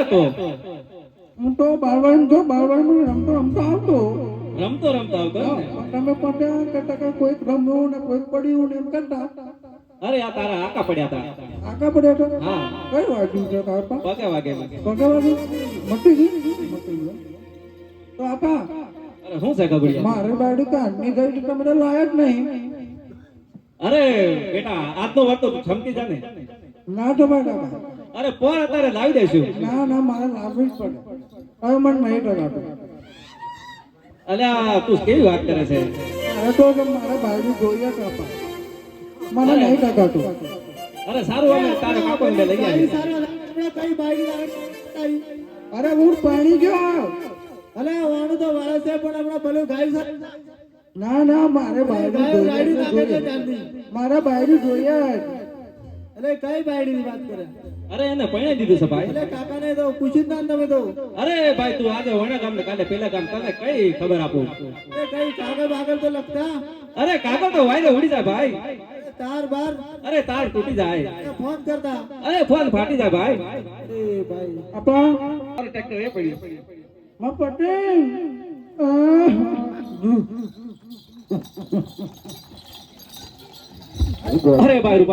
હતો? હું તો બાળવાડીમાં રમતો આવતો. રમતો આવતો એમ ને? તમે પડ્યા કરતા કે કોઈ રમ્યું ને કોઈ પડ્યું ને એમ કરતા. અરે આ તારા આકા પડ્યા હતા. આગા પડ્યા હતા? હા. કઈ વાગ્યું છે કાકા? પગે વાગે. પગે વાગ્યું? મટી ગયું? તો આપા અરે શું છે ગગડિયા? મારે બાડી કાઢની ગઈ તો તમને લાયક નહીં. અરે બેટા આજનો વાર તો છમકી જા ને. ના તો બેટા. અરે પોર અત્યારે લાવી દઈશું. ના મારે લાવવી જ પડે. હવે મને નહીં ટકાતું. અલ્યા તું કેવી વાત કરે છે? અરે તો મારે બાયડી જોઈએ કાપા. મને નહીં ટકાતું. અરે સારું આવે તારે કાપો ને લઈ આવી. કઈ બાયડી અરે હું પાણી ગયો. અલે વાણું તો વાળે છે પણ આપણા ભલું ગાય છે. ના મારે બાયડી જોઈએ. મારે બાયડી જોઈએ. અલે કઈ બાયડીની વાત કરે? અરે એને પરણાઈ દીધું છે ભાઈ. અલે કાકાને તો પૂછ્યું જ ના તમે તો. અરે ભાઈ તું આજે વણા ગામ ને કાલે પેલા ગામ તને કઈ ખબર આપું? એ કઈ કાગળ તો લખતા. અરે કાગળ તો વાયદે ઉડી જાય ભાઈ. તાર બાર અરે તાર તૂટી જાય. ફોન કરતા. અરે ફોન ફાટી જાય ભાઈ. એ ભાઈ આપા અરે ટ્રેક્ટર એ પડ્યું. માં પટેલ અરે ભાઈ